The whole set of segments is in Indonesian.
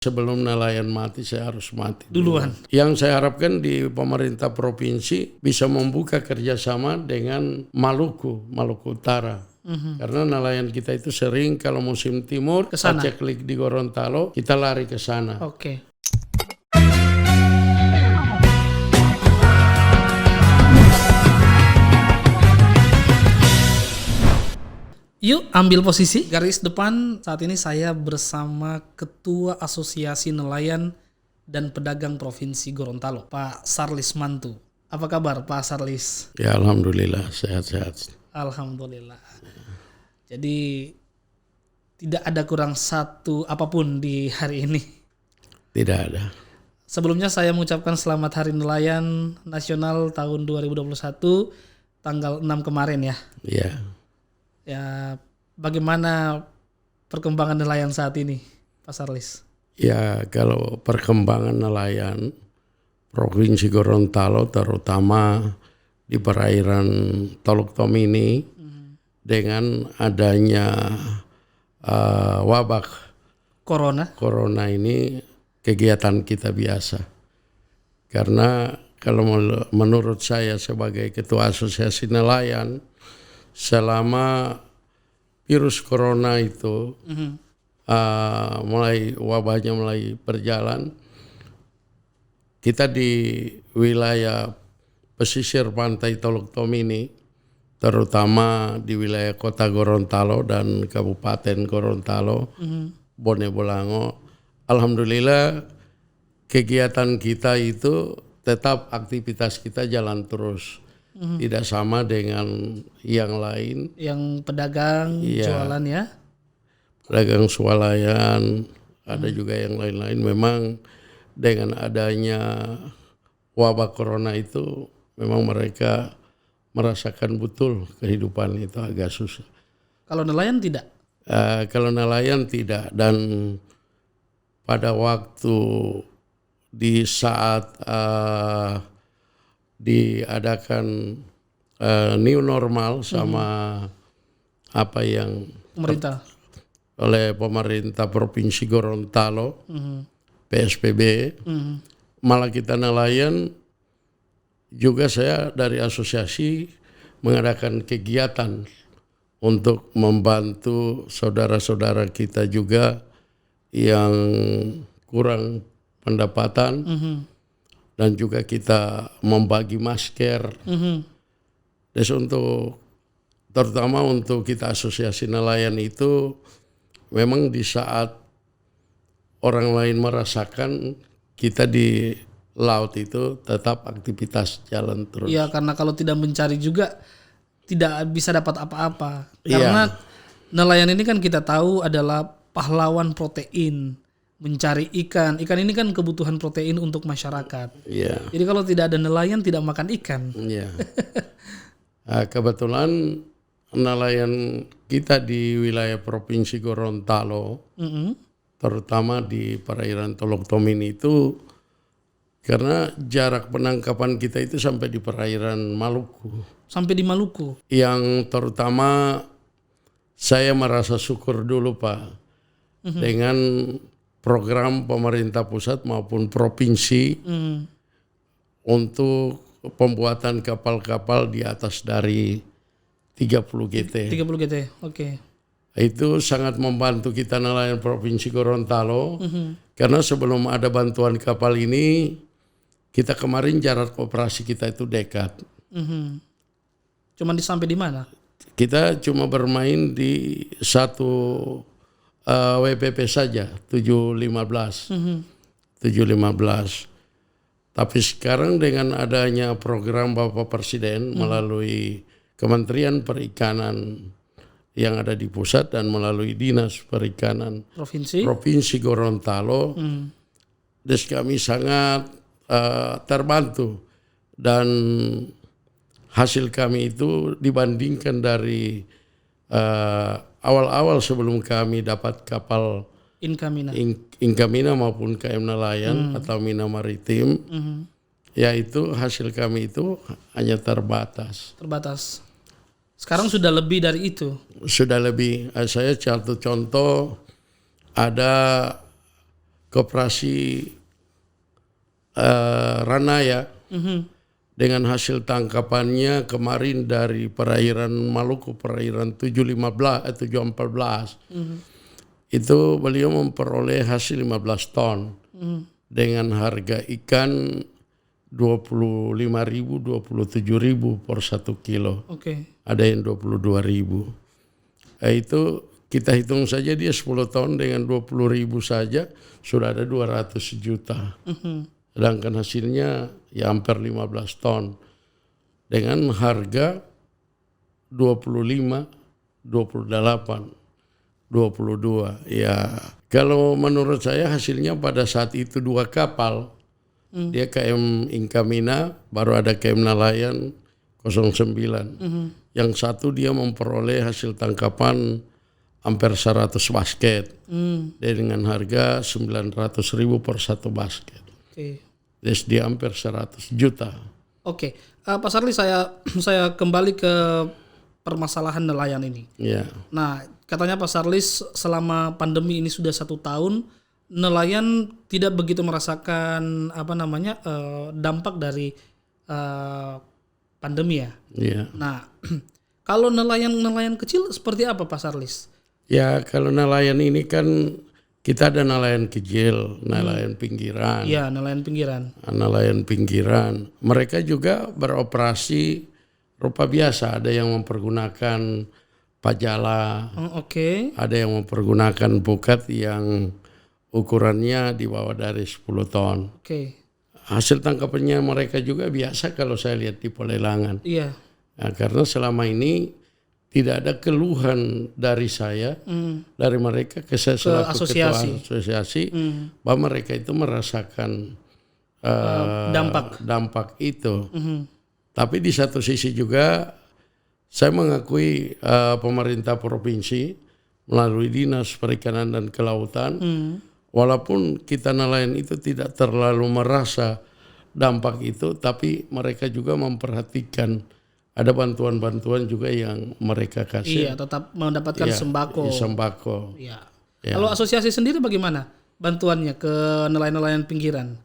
Sebelum nelayan mati, saya harus mati Duluan. Yang saya harapkan di pemerintah provinsi bisa membuka kerjasama dengan Maluku Utara. Karena nelayan kita itu sering kalau musim timur, Kesana. paceklik di Gorontalo, kita lari ke sana. Oke. Yuk ambil posisi. Garis depan saat ini saya bersama Ketua Asosiasi Nelayan dan Pedagang Provinsi Gorontalo, Pak Sarlis Mantu. Apa kabar Pak Sarlis? Ya alhamdulillah, sehat-sehat. Alhamdulillah. Jadi tidak ada kurang satu apapun di hari ini. Tidak ada. Sebelumnya saya mengucapkan selamat Hari Nelayan Nasional tahun 2021 tanggal 6 kemarin ya. Ya. Ya, bagaimana perkembangan nelayan saat ini, Pak Sarlis? Ya, kalau perkembangan nelayan Provinsi Gorontalo terutama di perairan Teluk Tomini dengan adanya wabah corona ini kegiatan kita biasa. Karena kalau menurut saya sebagai Ketua Asosiasi Nelayan, selama virus corona itu wabahnya mulai berjalan, kita di wilayah pesisir pantai Teluk Tomini, terutama di wilayah Kota Gorontalo dan Kabupaten Gorontalo, Bone Bolango, alhamdulillah kegiatan kita itu tetap aktivitas kita jalan terus. Tidak sama dengan yang lain. Yang pedagang jualan ya? Pedagang swalayan, ada juga yang lain-lain. Memang dengan adanya wabah corona itu memang mereka merasakan betul kehidupan itu agak susah. Kalau nelayan tidak? Kalau nelayan tidak. Dan pada waktu di saat diadakan new normal sama apa yang Pemerintah oleh pemerintah Provinsi Gorontalo, PSBB, malah kita nelayan juga saya dari asosiasi mengadakan kegiatan untuk membantu saudara-saudara kita juga yang kurang pendapatan. Dan juga kita membagi masker. Jadi terutama untuk kita asosiasi nelayan itu memang di saat orang lain merasakan, kita di laut itu tetap aktivitas jalan terus. Iya, karena kalau tidak mencari juga tidak bisa dapat apa-apa. Karena nelayan ini kan kita tahu adalah pahlawan protein. Mencari ikan ini kan kebutuhan protein untuk masyarakat. Iya. Jadi kalau tidak ada nelayan tidak makan ikan. Iya. Kebetulan nelayan kita di wilayah Provinsi Gorontalo, terutama di perairan Teluk Tomini itu, karena jarak penangkapan kita itu sampai di perairan Maluku. Sampai di Maluku. Yang terutama saya merasa syukur dulu Pak dengan program pemerintah pusat maupun provinsi untuk pembuatan kapal-kapal di atas dari 30 GT. 30 GT, oke. Itu sangat membantu kita nelayan Provinsi Gorontalo, karena sebelum ada bantuan kapal ini, kita kemarin jarak operasi kita itu dekat. Cuman sampai di mana? Kita cuma bermain di satu WPP saja 715. Tapi sekarang dengan adanya program Bapak Presiden melalui Kementerian Perikanan yang ada di pusat dan melalui Dinas Perikanan Provinsi Gorontalo, kami sangat terbantu, dan hasil kami itu dibandingkan dari awal-awal sebelum kami dapat kapal Inkamina maupun KM Nelayan atau Mina Maritim, yaitu hasil kami itu hanya terbatas. Sekarang sudah lebih dari itu. Sudah lebih. Saya contoh ada Koperasi Ranaya dengan hasil tangkapannya kemarin dari perairan Maluku, perairan 714 itu beliau memperoleh hasil 15 ton dengan harga ikan 25.000, 27.000 per 1 kilo. Ada yang 22.000. Itu kita hitung saja dia 10 tahun dengan 20.000 saja sudah ada 200 juta. Sedangkan hasilnya ya hampir 15 ton dengan harga 25, 28, 22. Ya kalau menurut saya hasilnya pada saat itu 2 kapal. Dia KM Inkamina, baru ada KM Nelayan 09. Yang satu dia memperoleh hasil tangkapan hampir 100 basket dengan harga 900.000 per 1 basket. Jadi dia hampir 100 juta. Pak Sarlis, saya kembali ke permasalahan nelayan ini. Nah, katanya Pak Sarlis selama pandemi ini sudah 1 tahun, nelayan tidak begitu merasakan dampak dari pandemi ya. Nah, kalau nelayan kecil seperti apa Pak Sarlis? Ya kalau nelayan ini kan kita ada nelayan kecil, nelayan pinggiran. Iya, nelayan pinggiran. Nelayan pinggiran. Mereka juga beroperasi rupa biasa. Ada yang mempergunakan pajala. Ada yang mempergunakan bukat yang ukurannya di bawah dari 10 ton. Hasil tangkapannya mereka juga biasa kalau saya lihat di pelelangan. Nah, karena selama ini tidak ada keluhan dari saya, dari mereka ke saya selaku ketua asosiasi, bahwa mereka itu merasakan dampak itu. Tapi di satu sisi juga saya mengakui pemerintah provinsi melalui Dinas Perikanan dan Kelautan, walaupun kita nelayan itu tidak terlalu merasa dampak itu, tapi mereka juga memperhatikan. Ada bantuan-bantuan juga yang mereka kasih. Tetap mendapatkan sembako. Sembako. Kalau asosiasi sendiri bagaimana bantuannya ke nelayan-nelayan pinggiran?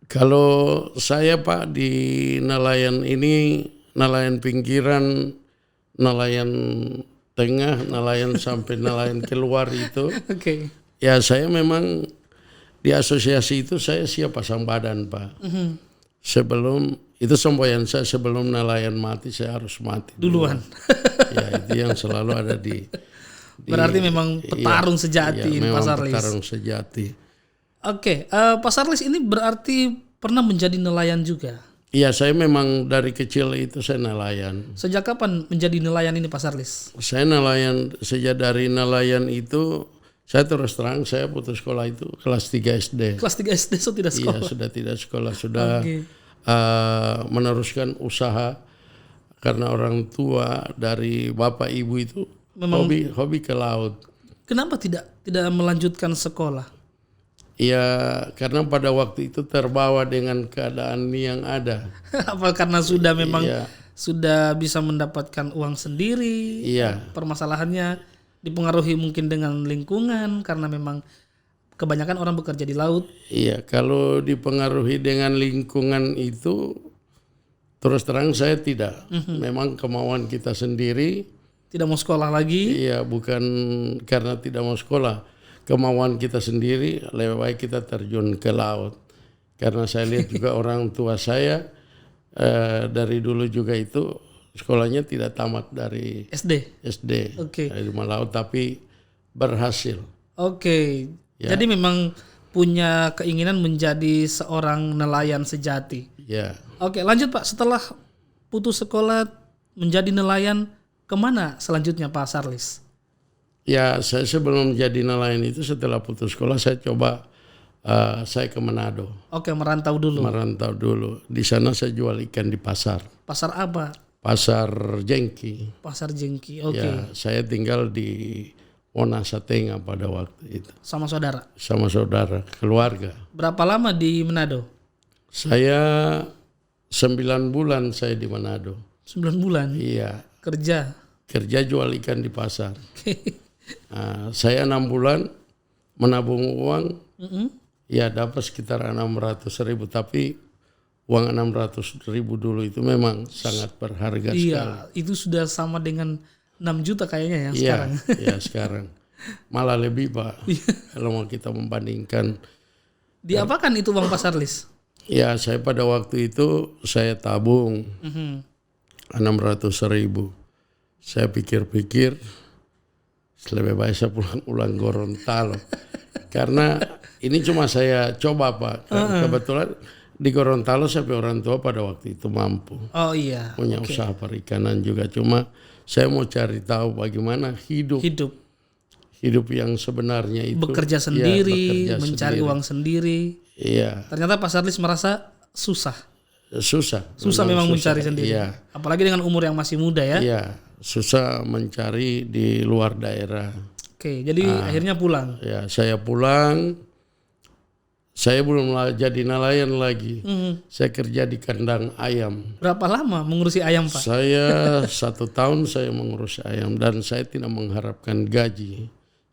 Kalau saya Pak di nelayan ini, nelayan pinggiran, nelayan tengah, nelayan sampai nelayan keluar itu. Ya saya memang di asosiasi itu saya siap pasang badan Pak. Sebelum itu semboyan saya, sebelum nelayan mati saya harus mati duluan. Ya itu yang selalu ada di berarti memang petarung sejati Pak Sarlis. Petarung sejati. Pak Sarlis ini berarti pernah menjadi nelayan juga. Iya, saya memang dari kecil itu saya nelayan. Sejak kapan menjadi nelayan ini Pak Sarlis? Saya nelayan sejak dari nelayan itu. Saya terus terang saya putus sekolah itu kelas 3 SD. Kelas 3 SD sudah tidak sekolah? Iya, sudah tidak sekolah, sudah meneruskan usaha karena orang tua dari bapak ibu itu memang hobi ke laut. Kenapa tidak melanjutkan sekolah? Ya karena pada waktu itu terbawa dengan keadaan yang ada. Apa karena sudah memang sudah bisa mendapatkan uang sendiri? Permasalahannya dipengaruhi mungkin dengan lingkungan karena memang kebanyakan orang bekerja di laut. Iya, kalau dipengaruhi dengan lingkungan itu terus terang saya tidak. Memang kemauan kita sendiri. Tidak mau sekolah lagi? Iya, bukan karena tidak mau sekolah. Kemauan kita sendiri, lebih baik kita terjun ke laut. Karena saya lihat juga orang tua saya dari dulu juga itu sekolahnya tidak tamat dari SD. Dari rumah laut tapi berhasil. Jadi memang punya keinginan menjadi seorang nelayan sejati. Lanjut Pak, setelah putus sekolah menjadi nelayan, kemana selanjutnya Pak Sarlis? Ya, saya sebelum menjadi nelayan itu setelah putus sekolah saya coba saya ke Manado. Merantau dulu. Merantau dulu. Di sana saya jual ikan di pasar. Pasar apa? Pasar Jengki. Pasar Jengki. Ya, saya tinggal di Wonasa Tengah pada waktu itu. Sama saudara? Sama saudara, keluarga. Berapa lama di Manado? Saya 9 bulan saya di Manado. 9 bulan? Iya. Kerja jual ikan di pasar. Saya 6 bulan menabung uang. Ya dapat sekitar 600.000, tapi uang 600.000 dulu itu memang sangat berharga sekali. Iya, itu sudah sama dengan 6 juta kayaknya ya Iya, sekarang. ya sekarang. Malah lebih Pak, kalau mau kita membandingkan. Diapakan itu uang Pak Sarlis? Ya saya pada waktu itu saya tabung 600.000. Saya pikir-pikir lebih baik saya pulang ulang Gorontalo. Karena ini cuma saya coba Pak. Kebetulan di Gorontalo saya punya orang tua pada waktu itu mampu. Oh iya. Punya usaha perikanan juga. Cuma saya mau cari tahu bagaimana hidup yang sebenarnya itu. Bekerja sendiri, bekerja mencari sendiri. uang sendiri. Iya. Ternyata Pak Sarlis merasa susah. Susah Memang mencari sendiri. Iya. Apalagi dengan umur yang masih muda ya. Iya, susah mencari di luar daerah. Oke, jadi akhirnya pulang. Ya, saya pulang. Saya belum jadi nelayan lagi. Saya kerja di kandang ayam. Berapa lama mengurusi ayam Pak? Saya 1 tahun saya mengurus ayam dan saya tidak mengharapkan gaji.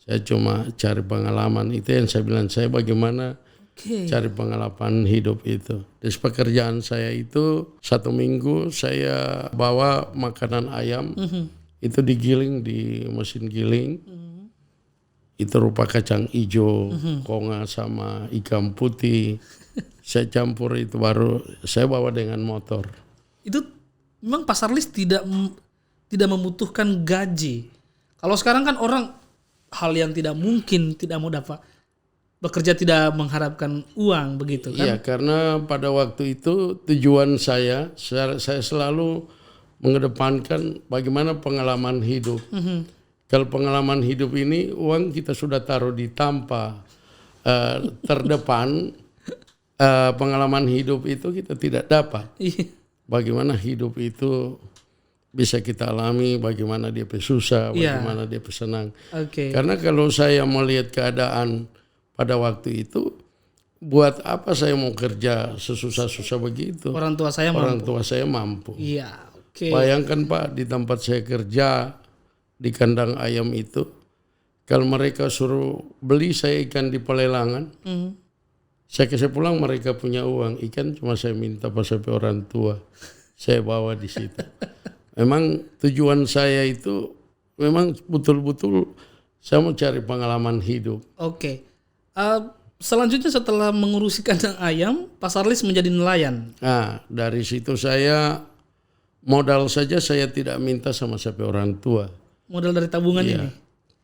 Saya cuma cari pengalaman. Itu yang saya bilang, saya bagaimana cari pengalaman hidup itu. Di pekerjaan saya itu 1 minggu saya bawa makanan ayam. Itu digiling di mesin giling. Itu rupa kacang hijau, konga sama ikan putih. Saya campur itu baru saya bawa dengan motor. Itu memang Pak Sarlis tidak membutuhkan gaji. Kalau sekarang kan orang hal yang tidak mungkin tidak mau dapat, bekerja tidak mengharapkan uang begitu kan? Iya, karena pada waktu itu tujuan saya selalu mengedepankan bagaimana pengalaman hidup. Kalau pengalaman hidup ini uang kita sudah taruh di tampa terdepan, pengalaman hidup itu kita tidak dapat. Bagaimana hidup itu bisa kita alami, bagaimana dia susah, bagaimana dia senang. Karena kalau saya melihat keadaan pada waktu itu, buat apa saya mau kerja sesusah-susah begitu? Orang tua saya mampu. Iya, Bayangkan Pak, di tempat saya kerja di kandang ayam itu, kalau mereka suruh beli saya ikan di pelelangan, saya kasih pulang mereka punya uang, ikan cuma saya minta pas sampai orang tua, saya bawa di situ. Memang tujuan saya itu memang betul-betul saya mau cari pengalaman hidup. Selanjutnya setelah mengurusi kandang ayam, Pak Sarlis menjadi nelayan. Nah, dari situ saya modal saja saya tidak minta sama siapa orang tua. Modal dari tabungan ini?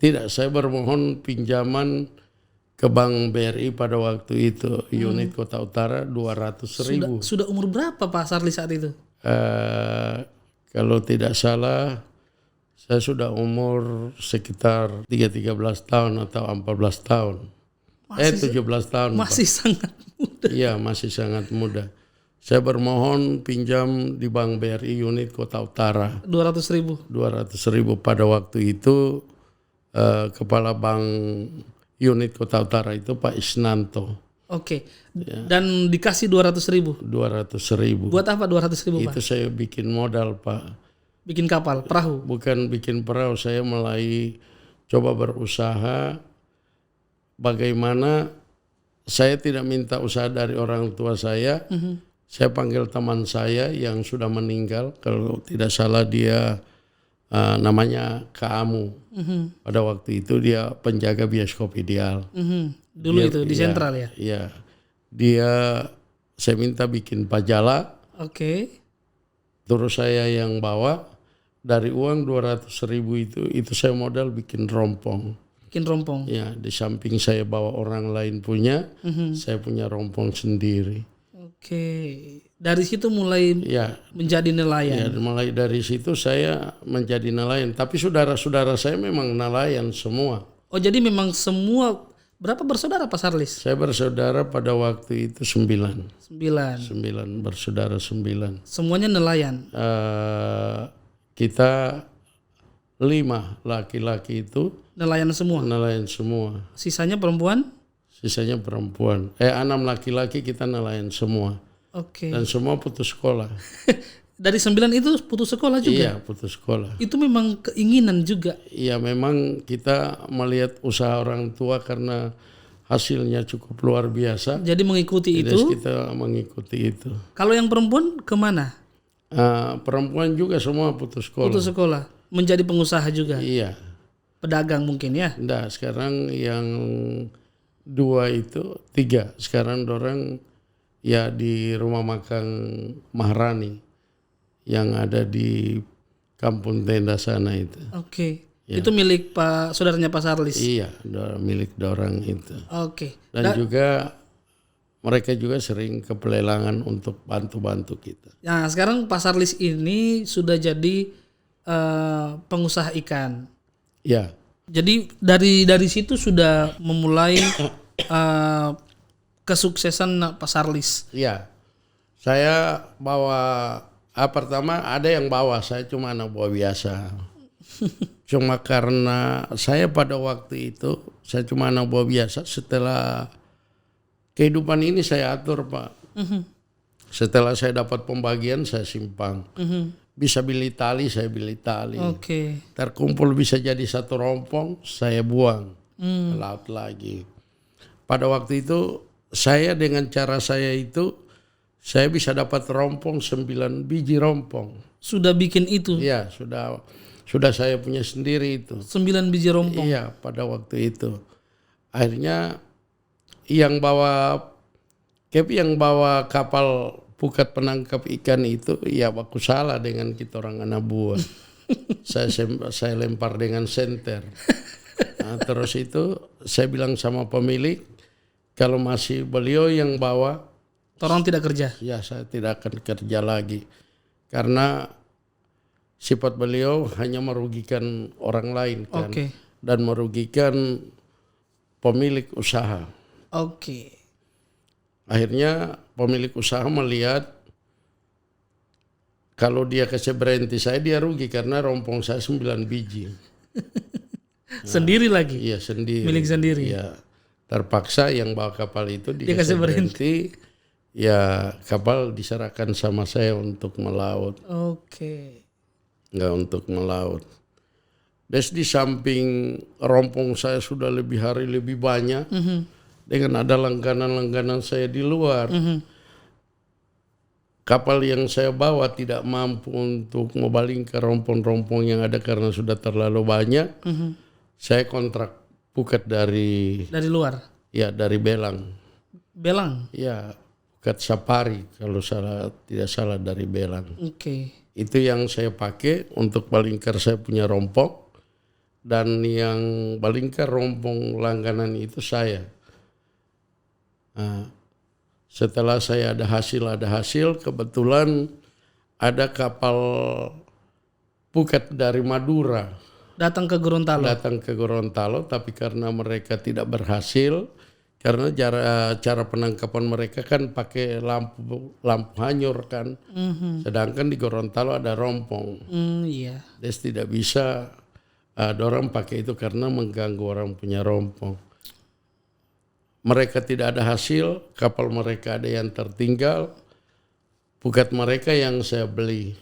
Tidak, saya bermohon pinjaman ke Bank BRI pada waktu itu, unit Kota Utara 200.000. Sudah umur berapa Pak Sarlis saat itu? Kalau tidak salah, saya sudah umur sekitar 13 tahun atau 14 tahun. 17 tahun. Masih Pak. Sangat muda. Iya, masih sangat muda. Saya bermohon pinjam di Bank BRI unit Kota Utara. 200.000. 200.000 pada waktu itu kepala bank unit Kota Utara itu Pak Isnanto. Dan dikasih 200.000. 200.000. Buat apa 200.000 Pak? Itu saya bikin modal Pak. Bikin kapal, perahu? Bukan bikin perahu, saya mulai coba berusaha. Bagaimana saya tidak minta usaha dari orang tua saya. Saya panggil teman saya yang sudah meninggal, kalau tidak salah dia namanya Kamu. Pada waktu itu dia penjaga bioskop Ideal. Dulu dia, itu di Sentral ya? Iya. Saya minta bikin pajala. Terus saya yang bawa dari uang 200.000 itu saya modal bikin rompong. Ya, di samping saya bawa orang lain punya, saya punya rompong sendiri. Dari situ mulai menjadi nelayan. Ya, mulai dari situ saya menjadi nelayan. Tapi saudara-saudara saya memang nelayan semua. Jadi memang semua. Berapa bersaudara Pak Sarlis? Saya bersaudara pada waktu itu 9. 9 bersaudara 9. Semuanya nelayan. Kita 5 laki-laki itu. Nelayan semua. Sisanya perempuan? 6 laki-laki kita nelayan semua. Dan semua putus sekolah. Dari 9 itu putus sekolah juga? Iya, putus sekolah. Itu memang keinginan juga? Iya, memang kita melihat usaha orang tua karena hasilnya cukup luar biasa. Jadi mengikuti Jadi itu. kita mengikuti itu. Kalau yang perempuan kemana? Perempuan juga semua putus sekolah. Putus sekolah, menjadi pengusaha juga, Iya. pedagang mungkin ya. Nggak, sekarang yang 3 sekarang dorang ya di rumah makan Maharani yang ada di Kampung Tenda sana itu. Oke. Itu milik saudaranya Pak Sarlis. Iya, milik dorang itu. Oke. Dan juga mereka juga sering ke pelelangan untuk bantu-bantu kita. Nah, sekarang Pak Sarlis ini sudah jadi pengusaha ikan. Ya. Jadi dari situ sudah memulai kesuksesan Pak Sarlis. Iya. Saya bawa pertama ada yang bawa, saya cuma anak buah biasa. Cuma karena saya pada waktu itu saya cuma anak buah biasa, setelah kehidupan ini saya atur, Pak. Setelah saya dapat pembagian saya simpang. Bisa beli tali, saya beli tali. Oke. Terkumpul bisa jadi satu rompong, saya buang ke laut lagi. Pada waktu itu saya dengan cara saya itu saya bisa dapat rompong 9 biji rompong. Sudah bikin itu? Iya, sudah saya punya sendiri itu. 9 biji rompong? Iya, pada waktu itu. Akhirnya yang bawa kapal pukat penangkap ikan itu, ya aku salah dengan kita orang anak buah. saya lempar dengan senter. Nah, terus itu saya bilang sama pemilik, kalau masih beliau yang bawa, orang tidak kerja? Ya, saya tidak akan kerja lagi. Karena sifat beliau hanya merugikan orang lain kan. Oke. Dan merugikan pemilik usaha. Oke. Akhirnya pemilik usaha melihat kalau dia kasih berhenti saya, dia rugi karena rompong saya 9 biji. Sendiri lagi? Iya, sendiri. Milik sendiri? Iya. Terpaksa yang bawa kapal itu dikasih berhenti. Ya, kapal diserahkan sama saya untuk melaut. Oke. Enggak untuk melaut. Des di samping rompong saya sudah lebih hari lebih banyak. Dengan ada langganan-langganan saya di luar. Kapal yang saya bawa tidak mampu untuk membalingkan rompong-rompong yang ada karena sudah terlalu banyak. Saya kontrak pukat dari luar? Ya, dari Belang. Belang? Ya, pukat Sapari kalau tidak salah dari Belang. Oke. Itu yang saya pakai untuk balingkar saya punya rompong. Dan yang balingkar rompong langganan itu saya. Nah, setelah saya ada hasil, kebetulan ada kapal pukat dari Madura. Datang ke Gorontalo, tapi karena mereka tidak berhasil, karena cara penangkapan mereka kan pakai lampu hanyur kan. Sedangkan di Gorontalo ada rompong. Iya. Des tidak bisa dorang pakai itu karena mengganggu orang punya rompong. Mereka tidak ada hasil, kapal mereka ada yang tertinggal, pukat mereka yang saya beli.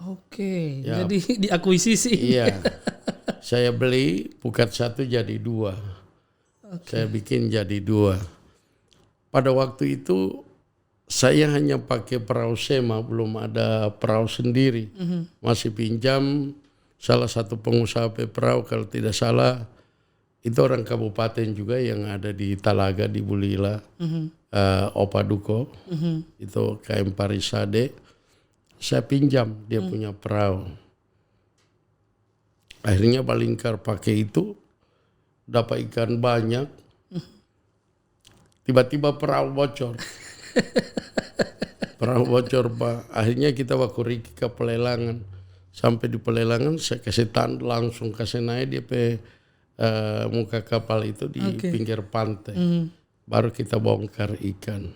Oke, ya. Jadi diakuisisi. Iya, saya beli pukat 1 jadi 2. Saya bikin jadi 2. Pada waktu itu saya hanya pakai perahu sema, belum ada perahu sendiri. Masih pinjam salah satu pengusaha perahu, kalau tidak salah itu orang kabupaten juga yang ada di Talaga di Bulila, Opa Duko, itu KM Parisade. Saya pinjam dia punya perahu. Akhirnya balingkar pakai itu, dapat ikan banyak. Tiba-tiba perahu bocor. Perahu bocor, Pak. Akhirnya kita wakuriki ke pelelangan. Sampai di pelelangan saya kasih tanda, langsung kasih naik dia muka kapal itu di pinggir pantai. Baru kita bongkar ikan.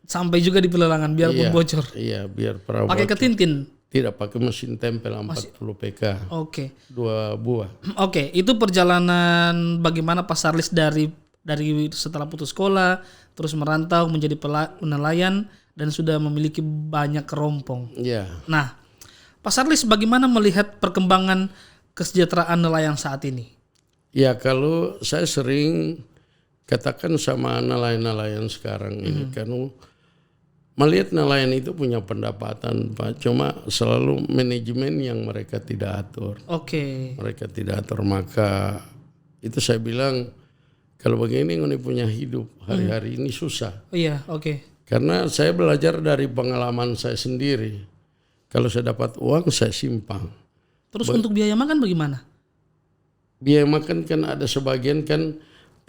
Sampai juga di pelelangan biarpun bocor. Iya, biar perahu pakai ketintin? Tidak, pakai mesin tempel 40 PK. Oke. 2 buah. Oke, itu perjalanan bagaimana Pak Sarlis dari setelah putus sekolah terus merantau menjadi nelayan dan sudah memiliki banyak kerompong. Iya. Nah, Pak Sarlis bagaimana melihat perkembangan kesejahteraan nelayan saat ini? Ya, kalau saya sering katakan sama nelayan-nelayan sekarang ini kan melihat nelayan itu punya pendapatan Pak, cuma selalu manajemen yang mereka tidak atur. Oke. Mereka tidak atur, maka itu saya bilang kalau begini ini punya hidup hari-hari ini susah. Iya, oke. Karena saya belajar dari pengalaman saya sendiri. Kalau saya dapat uang saya simpan. Terus untuk biaya makan bagaimana? Biaya makan kan ada sebagian kan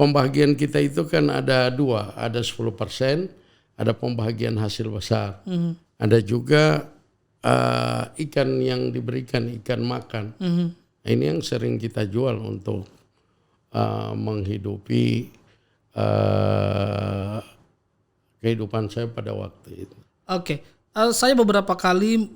pembagian kita itu kan ada 2, ada 10%, ada pembagian hasil besar. Ada juga ikan yang diberikan, ikan makan. Nah, ini yang sering kita jual untuk menghidupi kehidupan saya pada waktu itu. Oke. Saya beberapa kali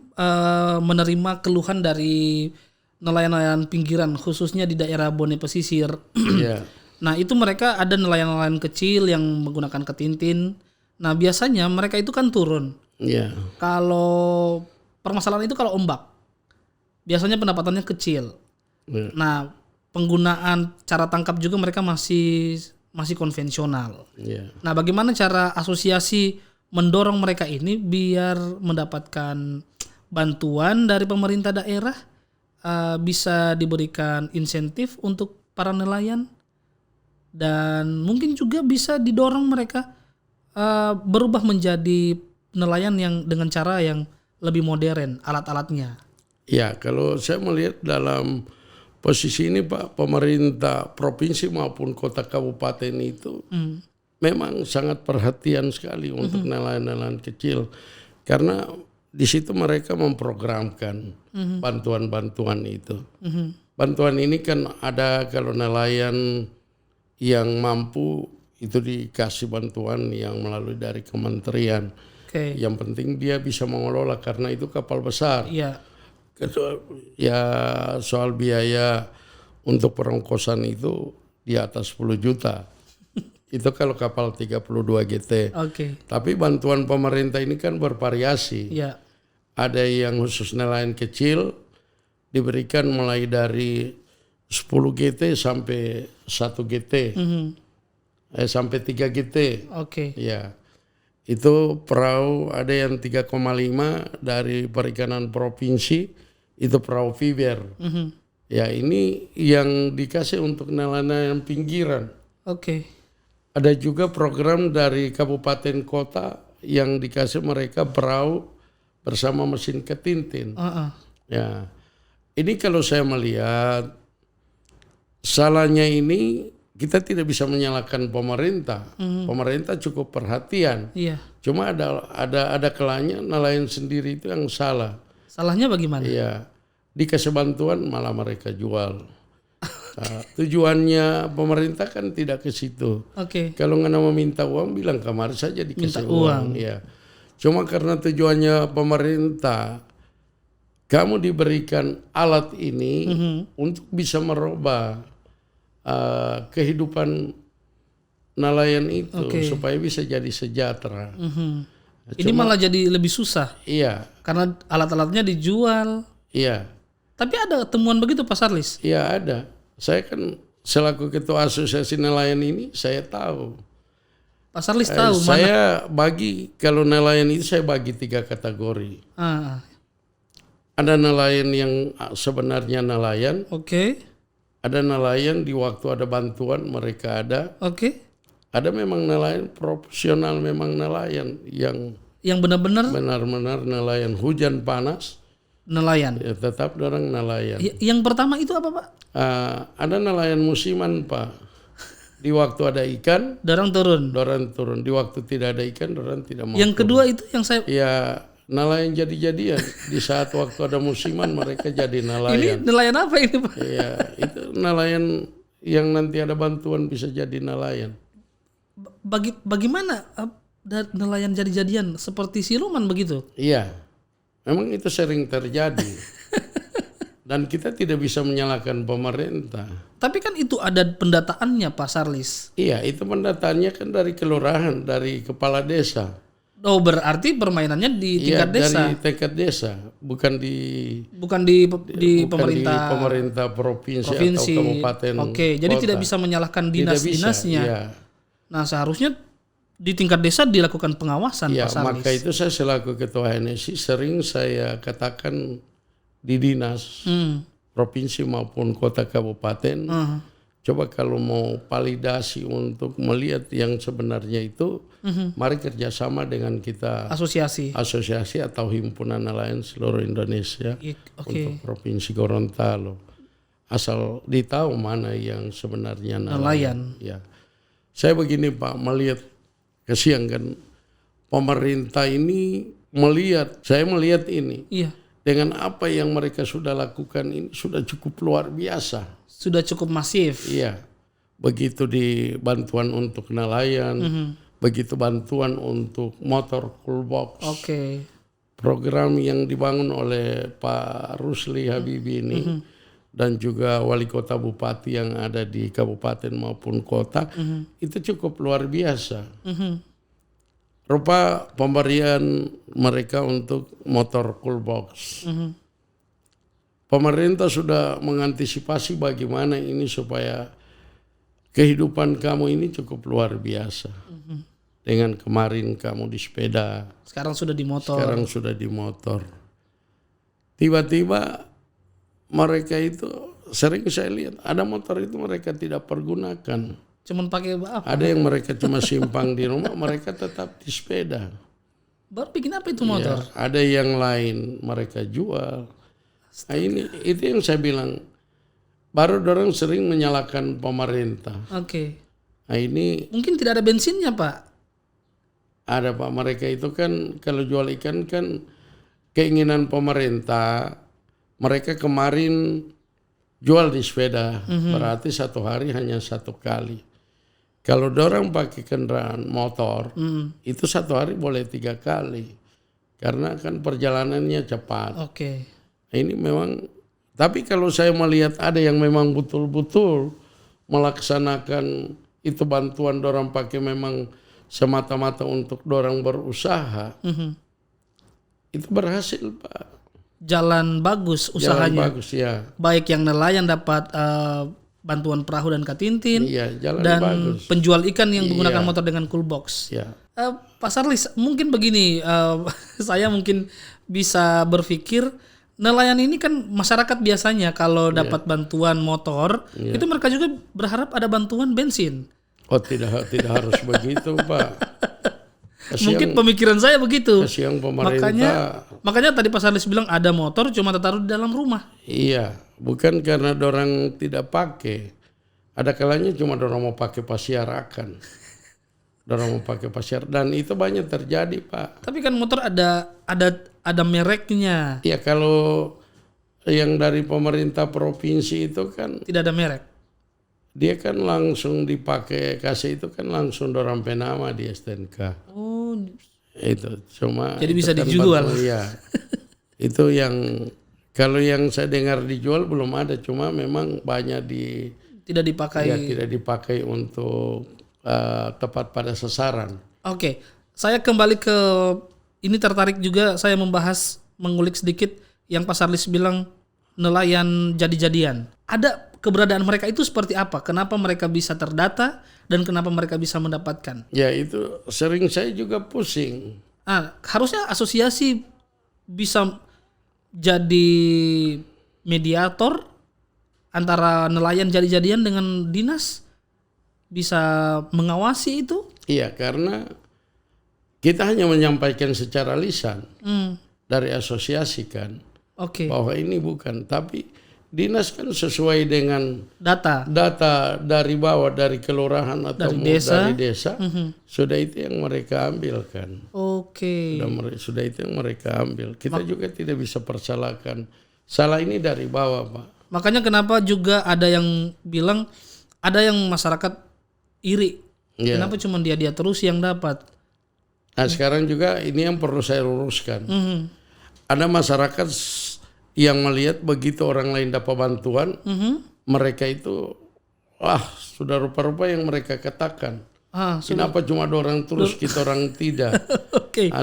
menerima keluhan dari nelayan-nelayan pinggiran khususnya di daerah Bone Pesisir. Iya. Nah, itu mereka ada nelayan-nelayan kecil yang menggunakan ketintin. Nah, biasanya mereka itu kan turun. Iya. Kalau permasalahan itu kalau ombak, biasanya pendapatannya kecil. Iya. Nah, penggunaan cara tangkap juga mereka masih konvensional. Iya. Nah, bagaimana cara asosiasi mendorong mereka ini biar mendapatkan bantuan dari pemerintah daerah, bisa diberikan insentif untuk para nelayan, dan mungkin juga bisa didorong mereka berubah menjadi nelayan yang dengan cara yang lebih modern alat-alatnya. Ya, kalau saya melihat dalam posisi ini Pak, pemerintah provinsi maupun kota kabupaten itu memang sangat perhatian sekali untuk nelayan-nelayan kecil. Karena di situ mereka memprogramkan bantuan-bantuan itu. Bantuan ini kan ada kalau nelayan yang mampu itu dikasih bantuan yang melalui dari kementerian. Oke. Yang penting dia bisa mengelola karena itu kapal besar. Iya. Ya soal biaya untuk perongkosan itu di atas 10 juta. Itu kalau kapal 32 GT. Oke. Tapi bantuan pemerintah ini kan bervariasi. Iya. Ada yang khusus nelayan kecil diberikan mulai dari 10 GT sampai 1 GT. Sampai 3 GT. Oke. Ya. Itu perahu ada yang 3,5 dari perikanan provinsi, itu perahu fiber. Ya, ini yang dikasih untuk nelayan pinggiran. Oke. Ada juga program dari kabupaten kota yang dikasih mereka perahu bersama mesin ketintin. Ya, ini kalau saya melihat salahnya ini kita tidak bisa menyalahkan pemerintah. Pemerintah cukup perhatian. Iya. Cuma ada kalanya nelayan sendiri itu yang salah. Salahnya bagaimana? Iya, dikasih bantuan malah mereka jual. Nah, tujuannya pemerintah kan tidak ke situ. Oke. Kalau nggak mau minta uang, bilang kamar saja dikasih Minta uang. Ya. Cuma karena tujuannya pemerintah, kamu diberikan alat ini untuk bisa merubah kehidupan nelayan itu supaya bisa jadi sejahtera. Ini malah jadi lebih susah. Iya. Karena alat-alatnya dijual. Iya. Tapi ada temuan begitu Pak Sarlis? Iya ada. Saya kan selaku ketua asosiasi nelayan ini saya tahu. Pak Sarlis tahu mana? Saya bagi kalau nelayan itu saya bagi 3 kategori. Ada nelayan yang sebenarnya nelayan. Oke. Ada nelayan di waktu ada bantuan mereka ada. Oke. Ada memang nelayan profesional, memang nelayan yang benar-benar nelayan hujan panas. Nelayan. Ya, tetap orang nelayan. Yang pertama itu apa Pak? Ada nelayan musiman Pak. Di waktu ada ikan, Dorang turun. Di waktu tidak ada ikan, dorang tidak mau. Yang kedua itu yang saya. Ya nelayan jadi-jadian. Di saat waktu ada musiman mereka jadi nelayan. Ini nelayan apa ini Pak? Iya, itu nelayan yang nanti ada bantuan bisa jadi nelayan. Bagaimana nelayan jadi-jadian seperti siluman begitu? Iya, memang itu sering terjadi. Dan kita tidak bisa menyalahkan pemerintah. Tapi kan itu ada pendataannya Pak Sarlis. Iya, itu pendataannya kan dari kelurahan, dari kepala desa. Oh, berarti permainannya di tingkat desa. Dari tingkat desa, bukan di pemerintah provinsi atau kabupaten. Oke, jadi tidak bisa menyalahkan dinas-dinasnya. Iya. Nah seharusnya di tingkat desa dilakukan pengawasan Ya, Pak Sarlis. maka itu saya selaku ketua HNSI sering saya katakan di dinas provinsi maupun kota kabupaten, coba kalau mau validasi untuk melihat yang sebenarnya itu, mari kerjasama dengan kita asosiasi atau himpunan nelayan seluruh Indonesia untuk provinsi Gorontalo. Asal ditahu mana yang sebenarnya nelayan. Ya, saya begini Pak, melihat kasihan kan pemerintah ini saya melihat ini. Iya. Dengan apa yang mereka sudah lakukan ini sudah cukup luar biasa. Sudah cukup masif. Iya. Begitu di bantuan untuk nelayan, begitu bantuan untuk motor coolbox. Oke. Program yang dibangun oleh Pak Rusli Habibie ini dan juga wali kota bupati yang ada di kabupaten maupun kota itu cukup luar biasa. Rupa pemberian mereka untuk motor coolbox. Pemerintah sudah mengantisipasi bagaimana ini supaya kehidupan kamu ini cukup luar biasa. Dengan kemarin kamu di sepeda. Sekarang sudah di motor. Tiba-tiba mereka itu sering saya lihat ada motor itu mereka tidak pergunakan. Cuman pakai apa? Ada yang mereka cuma simpang di rumah, mereka tetap di sepeda. Baru bikin apa itu motor? Ya, ada yang lain mereka jual. Nah itu yang saya bilang. Baru orang sering menyalahkan pemerintah. Oke. Nah ini mungkin tidak ada bensinnya Pak. Ada Pak, mereka itu kan kalau jual ikan kan keinginan pemerintah. Mereka kemarin jual di sepeda, berarti satu hari hanya satu kali. Kalau dorang pakai kendaraan motor, itu satu hari boleh 3 kali. Karena kan perjalanannya cepat. Oke. Ini memang, tapi kalau saya melihat ada yang memang betul-betul melaksanakan itu bantuan dorang pakai memang semata-mata untuk dorang berusaha, itu berhasil Pak. Jalan bagus usahanya. Jalan bagus ya. Baik yang nelayan dapat bantuan perahu dan katintin, jalan dan bagus. Penjual ikan yang menggunakan motor dengan coolbox. Ya. Pak Sarlis, mungkin begini, saya mungkin bisa berpikir nelayan ini kan masyarakat biasanya kalau dapat bantuan motor, itu mereka juga berharap ada bantuan bensin. Oh tidak harus begitu Pak. Mungkin pemikiran saya begitu. Kasihan pemerintah. Makanya tadi Pak Sarlis bilang ada motor cuma tertaruh di dalam rumah. Iya, bukan karena dorang tidak pakai. Ada kalanya cuma dorang mau pakai pasiarakan. Dorang mau pakai pasiar dan itu banyak terjadi Pak. Tapi kan motor ada mereknya. Iya, kalau yang dari pemerintah provinsi itu kan tidak ada merek. Dia kan langsung dipakai kasih itu kan langsung dorang penama di STNK. Oh. Itu cuma. Jadi bisa kan dijual. Iya. Itu yang kalau yang saya dengar dijual belum ada, cuma memang banyak tidak dipakai. Ya, tidak dipakai untuk tepat pada sasaran. Oke, saya kembali ke ini tertarik juga saya mengulik sedikit yang Pak Sarlis bilang nelayan jadi-jadian. Ada keberadaan mereka itu seperti apa? Kenapa mereka bisa terdata dan kenapa mereka bisa mendapatkan? Ya itu sering saya juga pusing. Harusnya asosiasi bisa jadi mediator antara nelayan jadi-jadian dengan dinas, bisa mengawasi itu? Iya, karena kita hanya menyampaikan secara lisan dari asosiasi kan, bahwa ini bukan, tapi dinas kan sesuai dengan data dari bawah, dari kelurahan atau dari desa, sudah itu yang mereka ambilkan. Sudah itu yang mereka ambil. Kita juga tidak bisa persalahkan. Salah ini dari bawah Pak. Makanya kenapa juga ada yang bilang, ada yang masyarakat iri. Kenapa cuma dia terus yang dapat? Nah sekarang juga ini yang perlu saya luruskan. Ada masyarakat yang melihat begitu orang lain dapat bantuan, mereka itu, sudah rupa-rupa yang mereka katakan. Kenapa cuma orang terus, kita orang tidak.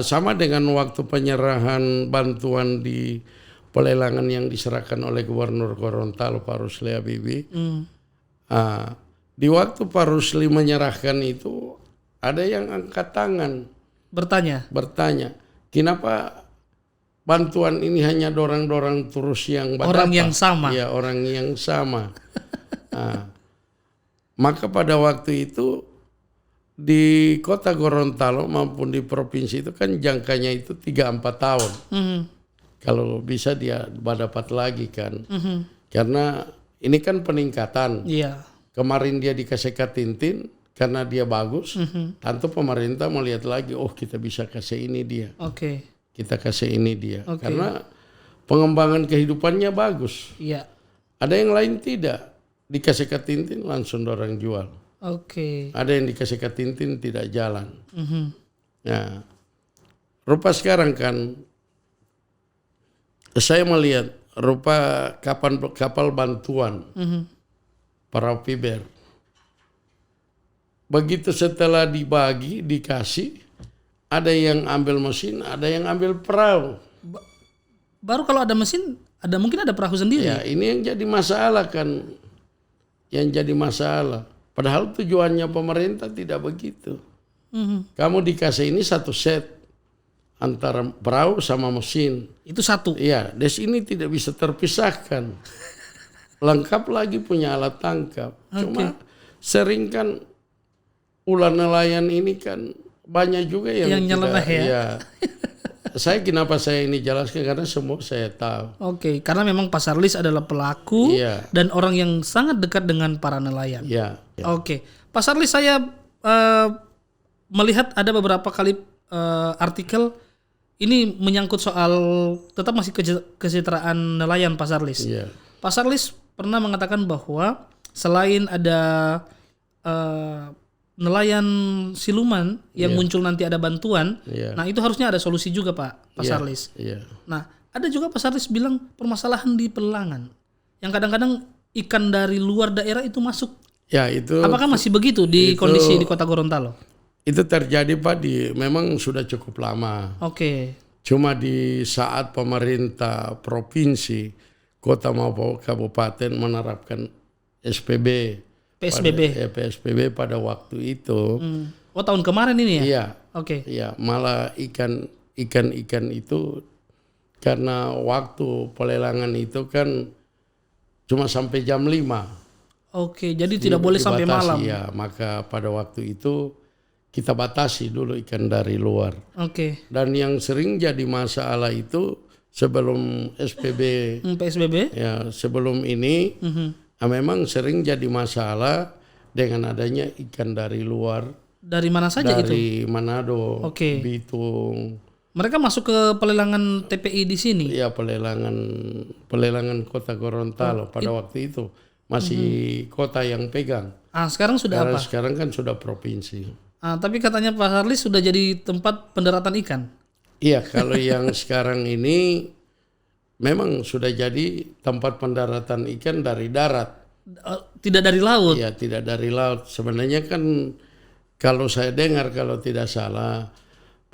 Sama dengan waktu penyerahan bantuan di pelelangan yang diserahkan oleh Gubernur Gorontalo Pak Rusli Habibie. Di waktu Pak Rusli menyerahkan itu, ada yang angkat tangan, Bertanya. kenapa bantuan ini hanya dorang-dorang terus yang berdapat? Orang yang sama. Ya, orang yang sama. Nah, maka pada waktu itu di kota Gorontalo maupun di provinsi itu kan jangkanya itu 3-4 tahun. Kalau bisa dia dapat lagi kan. Karena ini kan peningkatan. Iya. Kemarin dia dikasih Katintin karena dia bagus. Tentu pemerintah mau lihat lagi, oh kita bisa kasih ini dia. Oke. Kita kasih ini dia. Oke. Karena pengembangan kehidupannya bagus. Iya. Ada yang lain tidak. Dikasih Katintin langsung orang jual. Oke. Ada yang dikasih Katintin tidak jalan. Nah, rupa sekarang kan saya melihat rupa kapal bantuan para Piber. Begitu setelah dibagi, dikasih, ada yang ambil mesin, ada yang ambil perahu. Baru kalau ada mesin, mungkin ada perahu sendiri. Ya, ini yang jadi masalah kan. Yang jadi masalah. Padahal tujuannya pemerintah tidak begitu. Kamu dikasih ini satu set antara perahu sama mesin. Itu satu. Iya, des ini tidak bisa terpisahkan. Lengkap lagi punya alat tangkap. Cuma sering kan ulah nelayan ini kan banyak juga yang nyeleneh ya. Iya. Kenapa saya ini jelaskan karena semua saya tahu. Oke, karena memang Pak Sarlis adalah pelaku dan orang yang sangat dekat dengan para nelayan. Iya. Oke, Pak Sarlis, saya melihat ada beberapa kali artikel ini menyangkut soal tetap masih kesejahteraan nelayan, Pak Sarlis. Iya. Pak Sarlis pernah mengatakan bahwa selain ada nelayan siluman yang muncul nanti ada bantuan, nah itu harusnya ada solusi juga Pak Sarlis. Nah ada juga Pak Sarlis bilang permasalahan di pelelangan, yang kadang-kadang ikan dari luar daerah itu masuk. Ya itu. Apakah masih begitu di kondisi di Kota Gorontalo? Itu terjadi Pak memang sudah cukup lama. Oke. Cuma di saat pemerintah provinsi, kota maupun kabupaten menerapkan PSBB pada waktu itu. Oh tahun kemarin ini ya? Iya. Oke. Iya, malah ikan itu karena waktu pelelangan itu kan cuma sampai jam 5. Oke, jadi tidak boleh sampai malam. Ya, maka pada waktu itu kita batasi dulu ikan dari luar. Oke. Dan yang sering jadi masalah itu sebelum PSBB. Ya, sebelum ini memang sering jadi masalah dengan adanya ikan dari luar. Dari mana saja itu? Dari Manado, Bitung. Mereka masuk ke pelelangan TPI di sini? Iya, pelelangan Kota Gorontalo pada waktu itu masih kota yang pegang. Sekarang sudah apa? Sekarang kan sudah provinsi. Tapi katanya Pak Sarlis sudah jadi tempat pendaratan ikan. Iya, kalau yang sekarang ini memang sudah jadi tempat pendaratan ikan dari darat. Tidak dari laut? Iya, tidak dari laut. Sebenarnya kan kalau saya dengar kalau tidak salah,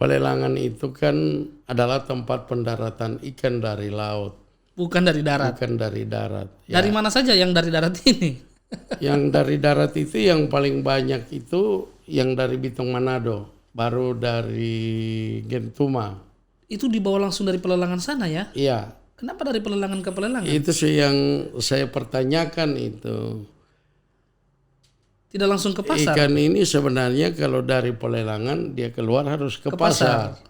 pelelangan itu kan adalah tempat pendaratan ikan dari laut. Bukan dari darat? Bukan dari darat. Ya. Dari mana saja yang dari darat ini? Yang dari darat itu yang paling banyak itu yang dari Bitung Manado, baru dari Gentuma. Itu dibawa langsung dari pelelangan sana ya? Iya. Kenapa dari pelelangan ke pelelangan? Itu sih yang saya pertanyakan itu. Tidak langsung ke pasar? Ikan ini sebenarnya kalau dari pelelangan dia keluar harus ke pasar.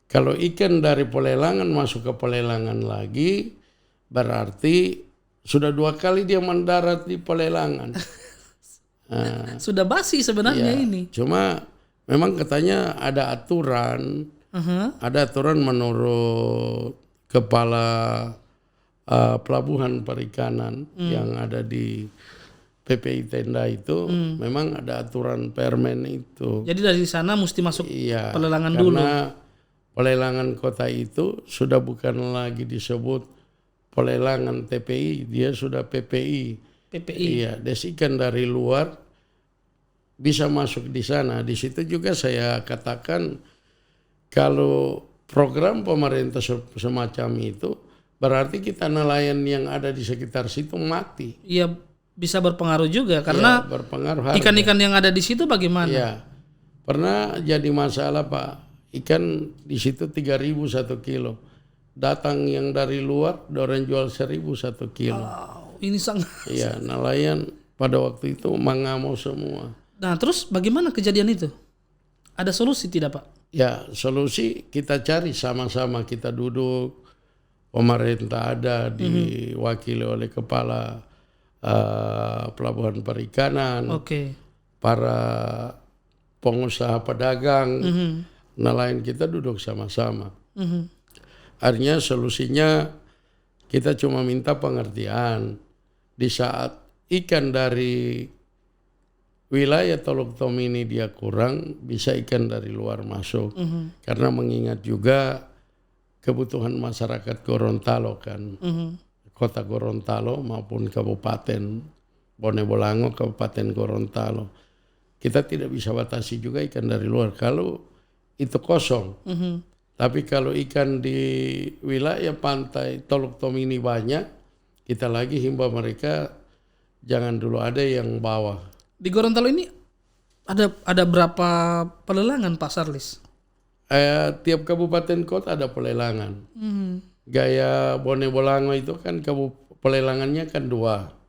Kalau ikan dari pelelangan masuk ke pelelangan lagi, berarti sudah 2 kali dia mendarat di pelelangan. Sudah basi sebenarnya ini. Cuma memang katanya ada aturan, menurut kepala pelabuhan perikanan yang ada di PPI Tenda itu, memang ada aturan permen itu. Jadi dari sana mesti masuk pelelangan dulu. Karena pelelangan kota itu sudah bukan lagi disebut pelelangan TPI, dia sudah PPI. Iya, ikan dari luar bisa masuk di sana. Di situ juga saya katakan kalau program pemerintah semacam itu berarti kita nelayan yang ada di sekitar situ mati. Iya, bisa berpengaruh juga karena berpengaruh harga. ikan-ikan yang ada di situ bagaimana? Iya. Pernah jadi masalah Pak, ikan di situ 3.000 1 kilo. Datang yang dari luar, orang jual 1.000 1 kilo. Wow, ini sangat. Iya, nelayan pada waktu itu mengamuk semua. Nah, terus bagaimana kejadian itu? Ada solusi tidak, Pak? Ya, solusi kita cari sama-sama, kita duduk, pemerintah ada diwakili oleh kepala pelabuhan perikanan, para pengusaha pedagang, nelayan kita duduk sama-sama. Akhirnya solusinya kita cuma minta pengertian di saat ikan dari wilayah Teluk Tomini dia kurang, bisa ikan dari luar masuk. Karena mengingat juga kebutuhan masyarakat Gorontalo kan, kota Gorontalo maupun Kabupaten Bone Bolango, Kabupaten Gorontalo. Kita tidak bisa batasi juga ikan dari luar kalau itu kosong. Tapi kalau ikan di wilayah pantai Teluk Tomini banyak, kita lagi himbau mereka jangan dulu ada yang bawa. Di Gorontalo ini ada berapa pelelangan Pak Sarlis? Tiap kabupaten kota ada pelelangan. Gaya Bone Bolango itu kan pelelangannya kan 2.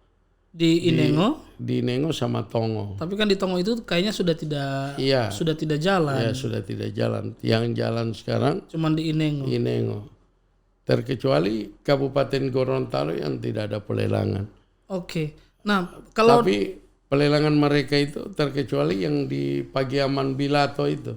Di Inengo? Di Inengo sama Tongo. Tapi kan di Tongo itu kayaknya sudah tidak jalan. Iya, sudah tidak jalan. Yang jalan sekarang cuman di Inengo. Inengo. Terkecuali Kabupaten Gorontalo yang tidak ada pelelangan. Oke. Nah, kalau tapi pelelangan mereka itu terkecuali yang di Pagiaman Bilato itu.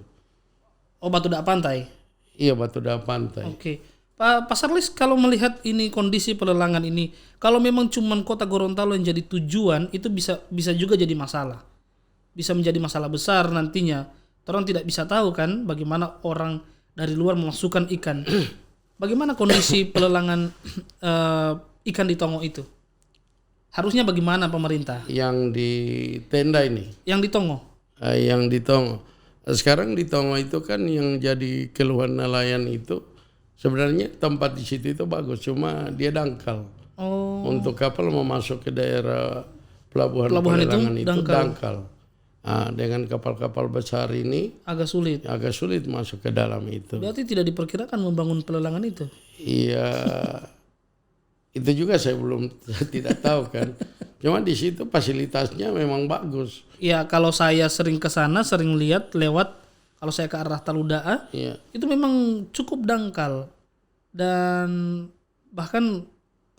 Oh, Batu Dak Pantai. Iya, Batu Dak Pantai. Oke. Pak Sarlis, kalau melihat ini kondisi pelelangan ini, kalau memang cuman kota Gorontalo yang jadi tujuan, itu bisa juga jadi masalah. Bisa menjadi masalah besar nantinya. Orang tidak bisa tahu kan bagaimana orang dari luar memasukkan ikan. Bagaimana kondisi pelelangan ikan di Tongo itu? Harusnya bagaimana pemerintah? Yang di tenda ini. Yang di Tongo? Yang di Tongo. Sekarang di Tongo itu kan yang jadi keluhan nelayan itu, sebenarnya tempat di situ itu bagus, cuma dia dangkal. Untuk kapal mau masuk ke daerah pelabuhan pelelangan itu dangkal. Nah, dengan kapal-kapal besar ini agak sulit masuk ke dalam itu. Berarti tidak diperkirakan membangun pelelangan itu? Iya, itu juga saya tidak tahu kan. Cuma di situ fasilitasnya memang bagus. Ya, kalau saya sering ke sana, sering lihat lewat, kalau saya ke arah Taludaa, itu memang cukup dangkal. Dan bahkan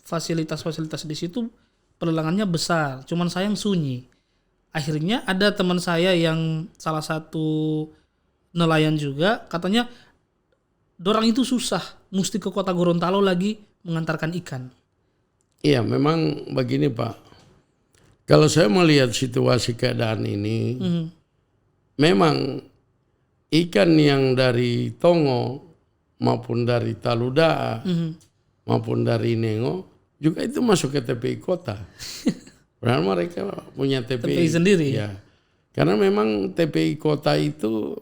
fasilitas-fasilitas di situ pelelangannya besar, cuman sayang sunyi. Akhirnya ada teman saya yang salah satu nelayan juga, katanya dorang itu susah, mesti ke kota Gorontalo lagi mengantarkan ikan. Iya, memang begini Pak. Kalau saya melihat situasi keadaan ini, memang ikan yang dari Tongo maupun dari Taludaa maupun dari Inengo juga itu masuk ke TPI kota. Padahal mereka punya TPI sendiri. Ya. Karena memang TPI kota itu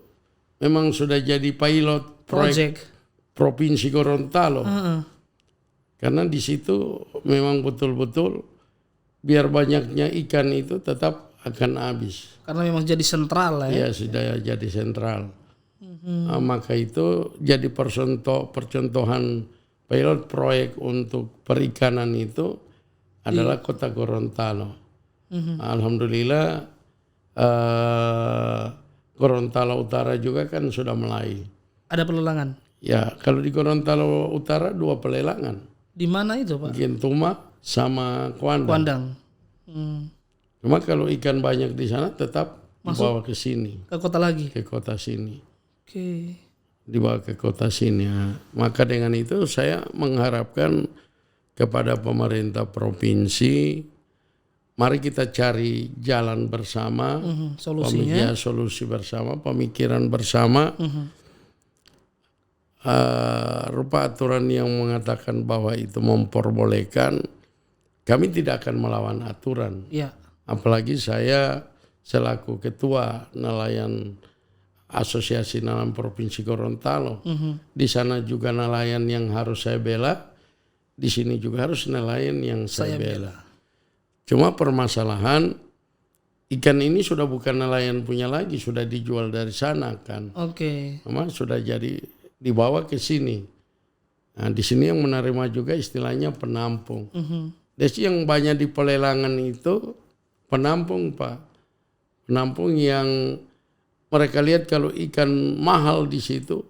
memang sudah jadi pilot proyek Provinsi Gorontalo. Karena di situ memang betul-betul biar banyaknya ikan itu tetap akan habis. Karena memang jadi sentral ya. Ya, sudah jadi sentral. Maka itu jadi percontohan pilot proyek untuk perikanan itu adalah kota Gorontalo. Alhamdulillah Gorontalo Utara juga kan sudah mulai. Ada pelelangan? Ya, kalau di Gorontalo Utara 2 pelelangan. Di mana itu Pak? Gintuma sama Kuandang. Cuma kalau ikan banyak di sana tetap dibawa ke sini. Ke kota lagi? Ke kota sini. Oke. Dibawa ke kota sini. Ya. Maka dengan itu saya mengharapkan kepada pemerintah provinsi, mari kita cari jalan bersama, solusinya, solusi bersama, pemikiran bersama. Rupa aturan yang mengatakan bahwa itu memperbolehkan, kami tidak akan melawan aturan. Ya. Apalagi saya selaku ketua nelayan Asosiasi Nelayan Provinsi Gorontalo. Di sana juga nelayan yang harus saya bela. Di sini juga harus nelayan yang saya bela. Cuma permasalahan ikan ini sudah bukan nelayan punya lagi, sudah dijual dari sana kan. Oke. Memang sudah jadi dibawa ke sini. Nah, di sini yang menerima juga istilahnya penampung. Jadi yang banyak di pelelangan itu penampung, Pak. Penampung yang mereka lihat kalau ikan mahal di situ,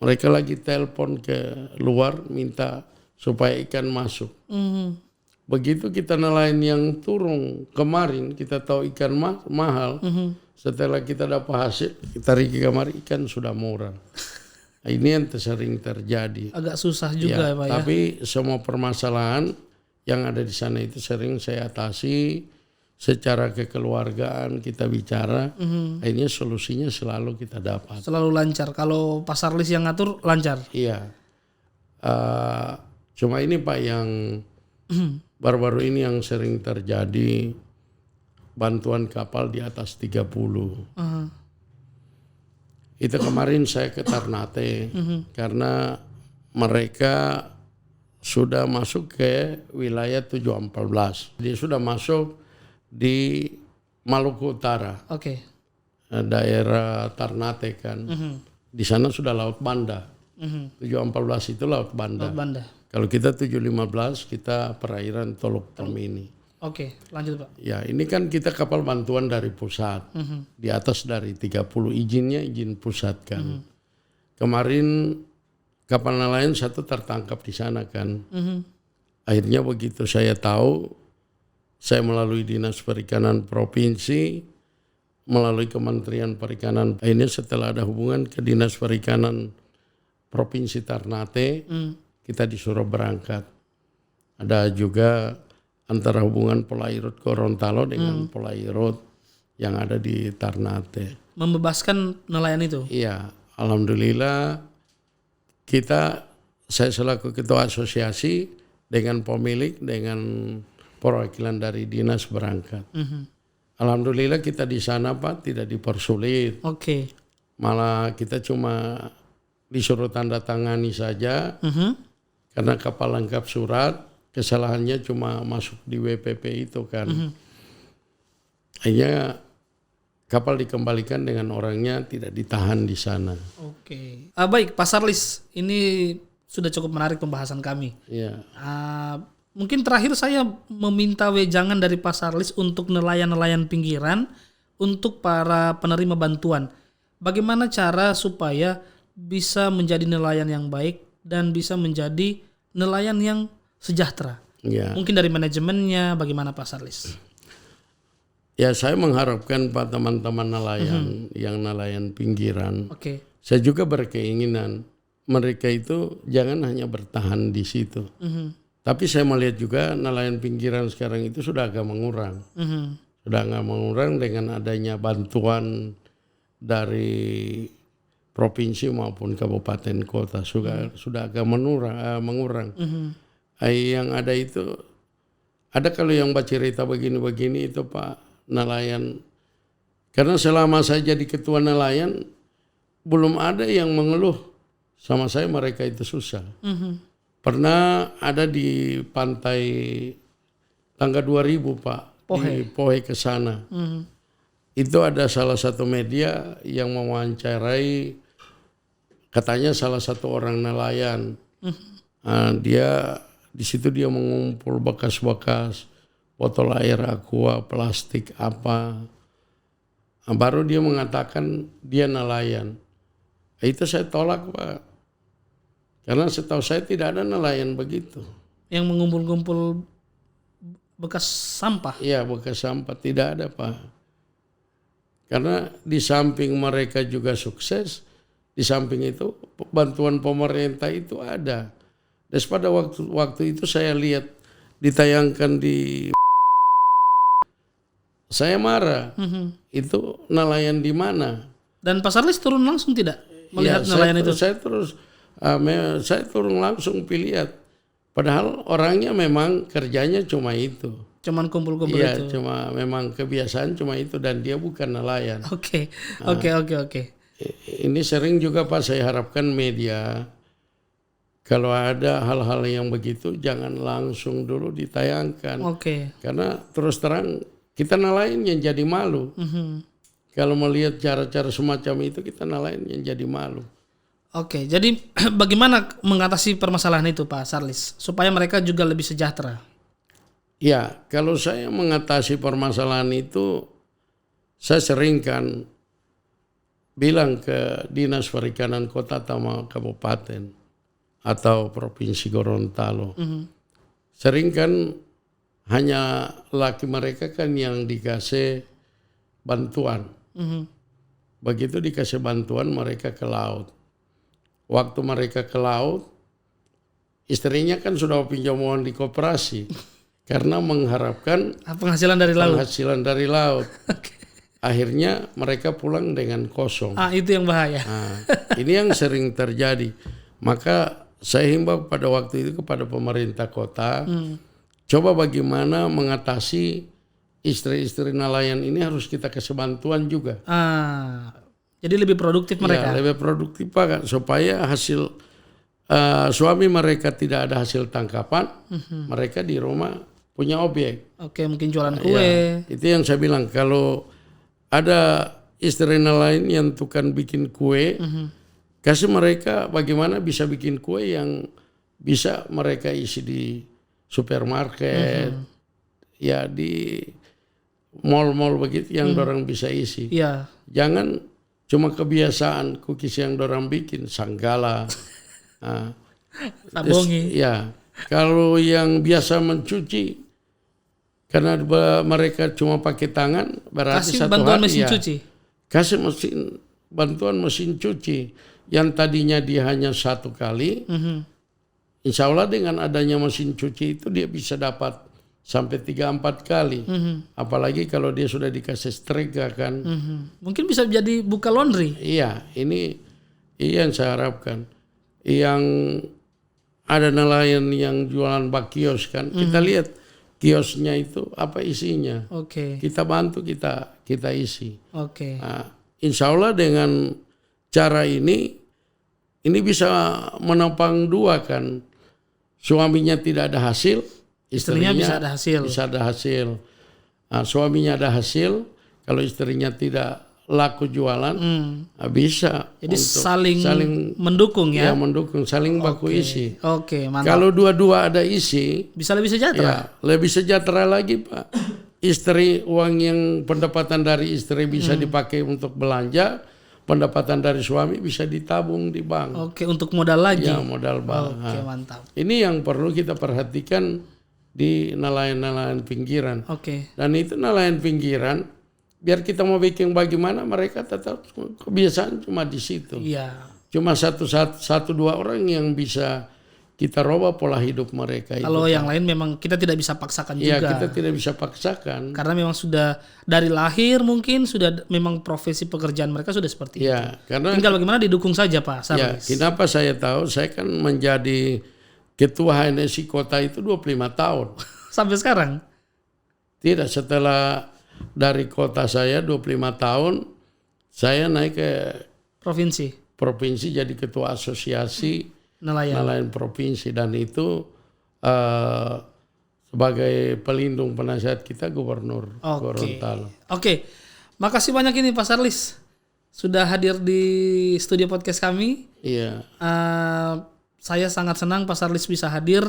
mereka lagi telepon ke luar minta supaya ikan masuk. Begitu kita nelayan yang turun kemarin, kita tahu ikan mahal. Setelah kita dapat hasil, kita pergi kemarin ikan sudah murah. Ini yang sering terjadi. Agak susah juga ya, Pak ya. Tapi semua permasalahan yang ada di sana itu sering saya atasi secara kekeluargaan, kita bicara. Akhirnya solusinya selalu kita dapat. Selalu lancar. Kalau pasar lis yang ngatur lancar. Iya. Cuma ini Pak yang baru-baru ini yang sering terjadi, bantuan kapal di atas 30. Itu kemarin saya ke Ternate karena mereka sudah masuk ke wilayah 714. Dia sudah masuk di Maluku Utara. Oke. Daerah Ternate kan. Di sana sudah Laut Banda. 714 itu Laut Banda. Laut Banda. Kalau kita 715 kita perairan Teluk Tomini. Oke, lanjut Pak. Ya, ini kan kita kapal bantuan dari pusat. Di atas dari 30 izinnya izin pusat kan. Kemarin kapal nelayan satu tertangkap di sana kan. Akhirnya begitu saya tahu, saya melalui Dinas Perikanan Provinsi, melalui Kementerian Perikanan. Akhirnya setelah ada hubungan ke Dinas Perikanan Provinsi Ternate, kita disuruh berangkat. Ada juga antara hubungan Polairut Gorontalo dengan Polairut yang ada di Ternate. Membebaskan nelayan itu? Iya, alhamdulillah saya selaku ketua asosiasi dengan pemilik, dengan perwakilan dari dinas berangkat. Alhamdulillah kita di sana Pak tidak dipersulit. Oke. Malah kita cuma disuruh tanda tangani saja. Karena kapal lengkap surat, kesalahannya cuma masuk di WPP itu kan. Akhirnya kapal dikembalikan dengan orangnya, tidak ditahan di sana. Oke. Baik, Pasar Lis, ini sudah cukup menarik pembahasan kami. Iya. Mungkin terakhir saya meminta wejangan dari Pasar Lis untuk nelayan-nelayan pinggiran, untuk para penerima bantuan. Bagaimana cara supaya bisa menjadi nelayan yang baik dan bisa menjadi nelayan yang sejahtera? Ya. Mungkin dari manajemennya, bagaimana Pasar Lis? Ya, saya mengharapkan Pak teman-teman nelayan yang nelayan pinggiran. Oke. Saya juga berkeinginan mereka itu jangan hanya bertahan di situ. Tapi saya melihat juga nelayan pinggiran sekarang itu sudah agak mengurang. Sudah agak mengurang dengan adanya bantuan dari provinsi maupun kabupaten kota sudah agak mengurang. Yang ada itu, ada kalau yang bercerita begini-begini itu Pak nelayan. Karena selama saya jadi ketua nelayan belum ada yang mengeluh sama saya mereka itu susah. Pernah ada di pantai Tangga 2000 Pak, di Pohe ke sana. Itu ada salah satu media yang mewawancarai katanya salah satu orang nelayan. Dia di situ dia mengumpul bekas-bekas botol air aqua, plastik apa. Baru dia mengatakan dia nelayan. Itu saya tolak Pak. Karena setahu saya tidak ada nelayan begitu. Yang mengumpul-ngumpul bekas sampah? Iya, bekas sampah tidak ada Pak. Karena di samping mereka juga sukses, di samping itu bantuan pemerintah itu ada. Dan pada waktu itu saya lihat ditayangkan di, saya marah. Itu nelayan di mana? Dan Pasar Lis turun langsung tidak melihat nelayan itu? Saya turun langsung lihat. Padahal orangnya memang kerjanya cuma itu. Cuman kumpul-kumpul iya, itu. Cuma memang kebiasaan cuma itu dan dia bukan nelayan. Oke. Ini sering juga Pak saya harapkan media kalau ada hal-hal yang begitu jangan langsung dulu ditayangkan. Oke. Karena terus terang kita nelayan yang jadi malu. Kalau melihat cara-cara semacam itu kita nelayan yang jadi malu. Oke, jadi bagaimana mengatasi permasalahan itu Pak Charles supaya mereka juga lebih sejahtera? Ya, kalau saya mengatasi permasalahan itu, saya sering kan bilang ke Dinas Perikanan Kota atau Kabupaten atau Provinsi Gorontalo. Sering kan hanya laki mereka kan yang dikasih bantuan. Begitu dikasih bantuan mereka ke laut. Waktu mereka ke laut, istrinya kan sudah pinjam uang di koperasi karena mengharapkan Penghasilan dari laut. penghasilan dari laut. Akhirnya mereka pulang dengan kosong. Itu yang bahaya. Nah, ini yang sering terjadi. Maka saya himbau pada waktu itu kepada pemerintah kota, coba bagaimana mengatasi istri-istri nelayan ini harus kita kasih bantuan juga. Jadi lebih produktif mereka. Ya, lebih produktif Pak, supaya hasil suami mereka tidak ada hasil tangkapan, mereka di rumah punya objek. Oke, mungkin jualan kue. Ya, itu yang saya bilang, kalau ada istri nelayan yang tukang bikin kue, kasih mereka bagaimana bisa bikin kue yang bisa mereka isi di supermarket, ya di mall-mall begitu yang orang bisa isi. Iya. Jangan cuma kebiasaan cookies yang orang bikin, Sanggala. Sabongi. Ya, kalau yang biasa mencuci, karena mereka cuma pakai tangan, berarti Kasih satu bantuan hari mesin ya, cuci. kasih bantuan mesin cuci yang tadinya dia hanya 1 kali, insya Allah dengan adanya mesin cuci itu dia bisa dapat sampai 3-4 kali. Apalagi kalau dia sudah dikasih strega kan. Mungkin bisa jadi buka laundry. Iya, ini yang saya harapkan. Yang ada nelayan yang jualan bak kios kan, kita lihat kiosnya itu apa isinya. Oke. Kita bantu, kita isi. Oke. Nah, insya Allah dengan cara ini bisa menopang dua kan. Suaminya tidak ada hasil, istrinya bisa ada hasil. Bisa ada hasil. Nah, suaminya ada hasil, kalau istrinya tidak laku jualan, bisa. Jadi saling mendukung ya. Ya, mendukung, saling baku isi. Oke, mantap. Kalau dua-dua ada isi, Bisa lebih sejahtera. ya lebih sejahtera lagi Pak. Istri, uang yang pendapatan dari istri bisa dipakai untuk belanja, pendapatan dari suami bisa ditabung di bank. Oke, untuk modal lagi. Ya, modal bank. Oke, mantap. Ini yang perlu kita perhatikan di nelayan-nelayan pinggiran. Oke. Dan itu nelayan pinggiran, biar kita mau bikin bagaimana, mereka tetap kebiasaan cuma di situ. Iya. Cuma satu dua orang yang bisa kita rubah pola hidup mereka. Kalau yang lain memang kita tidak bisa paksakan Ya, juga. kita tidak bisa paksakan. Karena memang sudah dari lahir mungkin sudah memang profesi pekerjaan mereka sudah seperti itu. Ya, karena Tinggal bagaimana didukung saja Pak ya, Charles. kenapa saya tahu, saya kan menjadi ketua HNSI kota itu 25 tahun. Sampai sekarang? Tidak, setelah dari kota saya 25 tahun, saya naik ke provinsi jadi ketua asosiasi nelayan provinsi, dan itu sebagai pelindung penasihat kita Gubernur Gorontalo. Oke. Makasih banyak ini Pak Charles sudah hadir di studio podcast kami. Iya. Saya sangat senang Pak Charles bisa hadir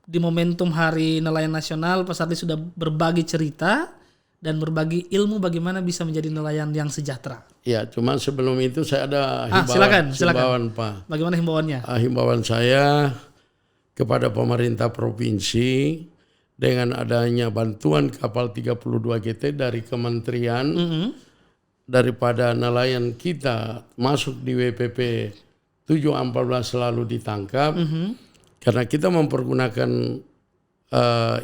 di momentum Hari Nelayan Nasional. Pak Charles sudah berbagi cerita dan berbagi ilmu bagaimana bisa menjadi nelayan yang sejahtera. Ya, cuma sebelum itu saya ada silakan. himbauan Pak. Bagaimana himbauannya? Himbauan saya kepada pemerintah provinsi, dengan adanya bantuan kapal 32 GT dari kementerian, daripada nelayan kita masuk di WPP 714 selalu ditangkap, karena kita mempergunakan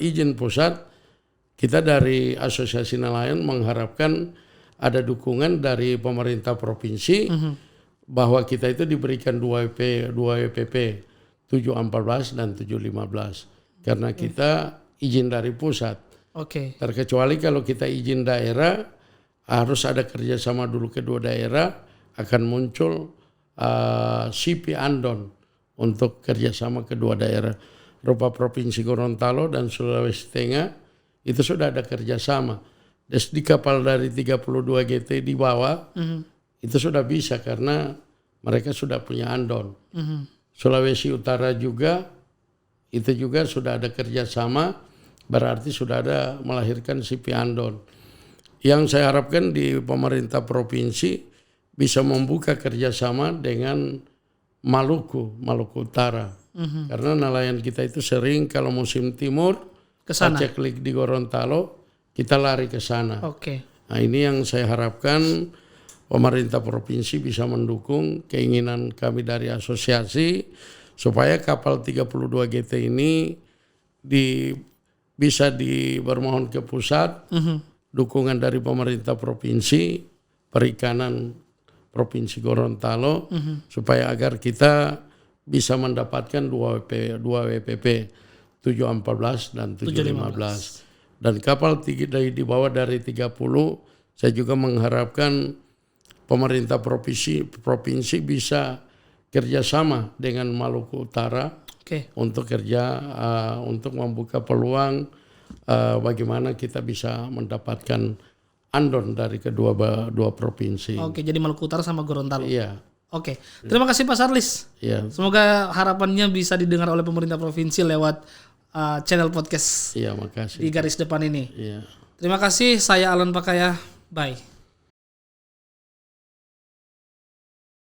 izin pusat, kita dari Asosiasi Nelayan mengharapkan ada dukungan dari pemerintah provinsi bahwa kita itu diberikan 2 WPP 714 dan 715 karena kita izin dari pusat. Oke. Terkecuali kalau kita izin daerah harus ada kerjasama dulu kedua daerah, akan muncul CP Andon untuk kerjasama kedua daerah. Rupa Provinsi Gorontalo dan Sulawesi Tengah itu sudah ada kerjasama. Di kapal dari 32 GT di bawah itu sudah bisa karena mereka sudah punya andon. Sulawesi Utara juga itu juga sudah ada kerjasama, berarti sudah ada melahirkan CP andon. Yang saya harapkan di pemerintah provinsi bisa membuka kerjasama dengan Maluku Utara. Karena nelayan kita itu sering kalau musim timur paceklik di Gorontalo, kita lari ke sana. Nah ini yang saya harapkan pemerintah provinsi bisa mendukung keinginan kami dari asosiasi supaya kapal 32 GT ini bisa bermohon ke pusat, dukungan dari pemerintah provinsi, perikanan Provinsi Gorontalo, supaya agar kita bisa mendapatkan 2 WPP 714 dan 715. Dan kapal di bawah dari 30, saya juga mengharapkan pemerintah provinsi bisa kerjasama dengan Maluku Utara untuk untuk membuka peluang bagaimana kita bisa mendapatkan andon dari dua provinsi. Jadi Maluku Utara sama Gorontalo. Iya. Terima kasih Pak Charles. Iya. Semoga harapannya bisa didengar oleh pemerintah provinsi lewat channel podcast. Iya, makasih. Di garis depan ini. Iya. Terima kasih, saya Alan Pakaya. Bye.